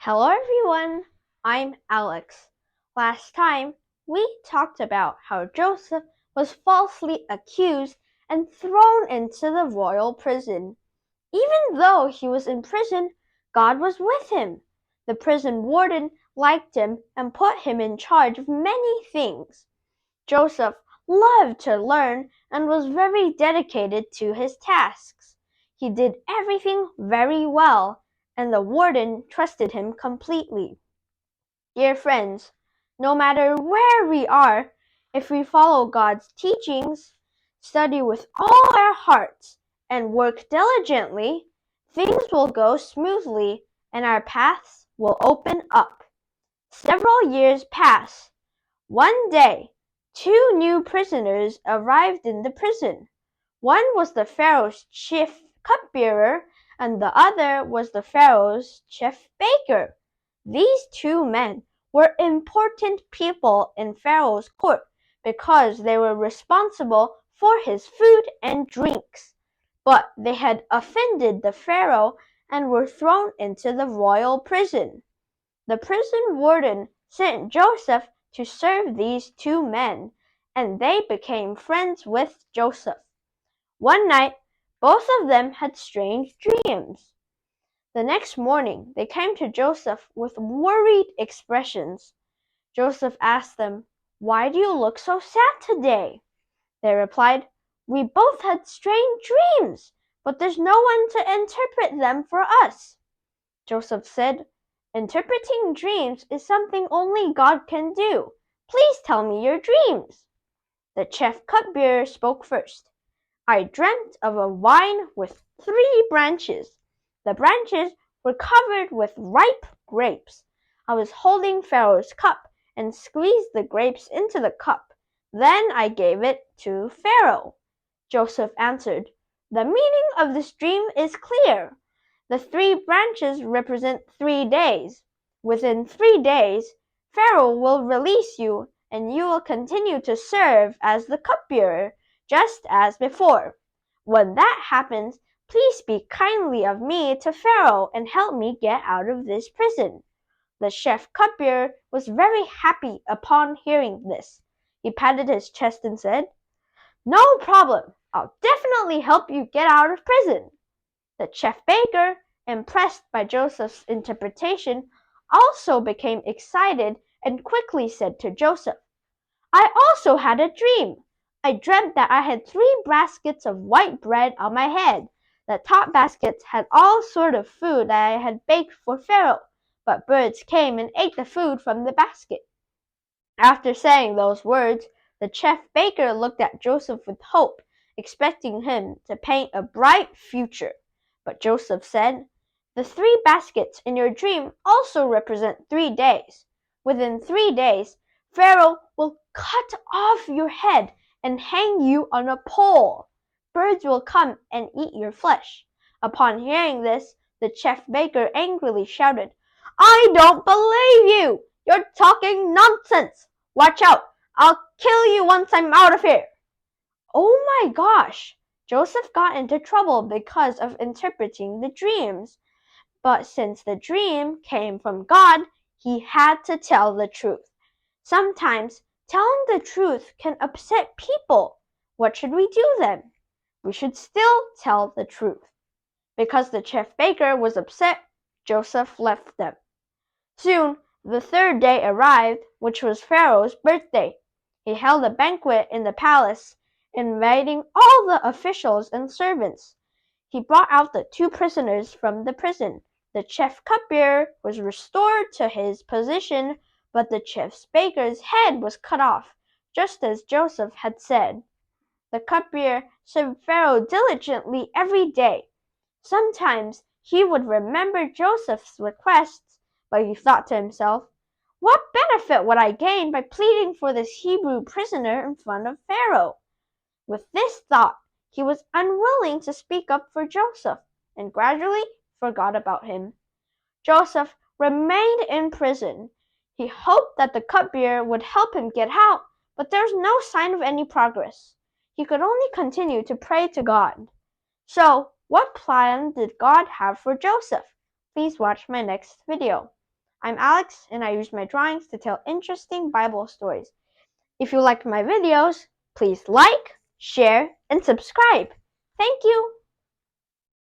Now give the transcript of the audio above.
Hello everyone, I'm Alex. Last time, we talked about how Joseph was falsely accused and thrown into the royal prison. Even though he was in prison, God was with him. The prison warden liked him and put him in charge of many things. Joseph loved to learn and was very dedicated to his tasks. He did everything very well, and the warden trusted him completely. Dear friends, no matter where we are, if we follow God's teachings, study with all our hearts, and work diligently, things will go smoothly and our paths will open up. Several years pass. One day, two new prisoners arrived in the prison. One was the Pharaoh's chief cupbearer, and the other was the Pharaoh's chief baker. These two men were important people in Pharaoh's court because they were responsible for his food and drinks. But they had offended the Pharaoh and were thrown into the royal prison. The prison warden sent Joseph to serve these two men, and they became friends with Joseph. One night, both of them had strange dreams. The next morning, they came to Joseph with worried expressions. Joseph asked them, "Why do you look so sad today?" They replied, "We both had strange dreams, but there's no one to interpret them for us." Joseph said, "Interpreting dreams is something only God can do. Please tell me your dreams." The chief cupbearer spoke first. "I dreamt of a vine with 3 branches. The branches were covered with ripe grapes. I was holding Pharaoh's cup and squeezed the grapes into the cup. Then I gave it to Pharaoh." Joseph answered, "The meaning of this dream is clear. The 3 branches represent 3 days. Within 3 days, Pharaoh will release you, and you will continue to serve as the cupbearer, just as before. When that happens, please speak kindly of me to Pharaoh and help me get out of this prison." The chief cupbearer was very happy upon hearing this. He patted his chest and said, "No problem. I'll definitely help you get out of prison." The chief baker, impressed by Joseph's interpretation, also became excited and quickly said to Joseph, "I also had a dream. I dreamt that I had 3 baskets of white bread on my head. The top baskets had all sort of food that I had baked for Pharaoh, but birds came and ate the food from the basket." After saying those words, the chief baker looked at Joseph with hope, expecting him to paint a bright future. But Joseph said, "The 3 baskets in your dream also represent 3 days. Within 3 days, Pharaoh will cut off your head and hang you on a pole. Birds will come and eat your flesh." Upon hearing this, the chief baker angrily shouted, "I don't believe you! You're talking nonsense! Watch out! I'll kill you once I'm out of here!" Oh my gosh! Joseph got into trouble because of interpreting the dreams. But since the dream came from God, he had to tell the truth. Sometimes telling the truth can upset people. What should we do then? We should still tell the truth. Because the chief baker was upset, Joseph left them. Soon, the 3rd day arrived, which was Pharaoh's birthday. He held a banquet in the palace, inviting all the officials and servants. He brought out the 2 prisoners from the prison. The chief cupbearer was restored to his position, but the chief baker's head was cut off, just as Joseph had said. The cupbearer served Pharaoh diligently every day. Sometimes he would remember Joseph's requests, but he thought to himself, "What benefit would I gain by pleading for this Hebrew prisoner in front of Pharaoh?" With this thought, he was unwilling to speak up for Joseph, and gradually forgot about him. Joseph remained in prison. He hoped that the cupbearer would help him get out, but there was no sign of any progress. He could only continue to pray to God. So, what plan did God have for Joseph? Please watch my next video. I'm Alex, and I use my drawings to tell interesting Bible stories. If you liked my videos, please like, share, and subscribe. Thank you!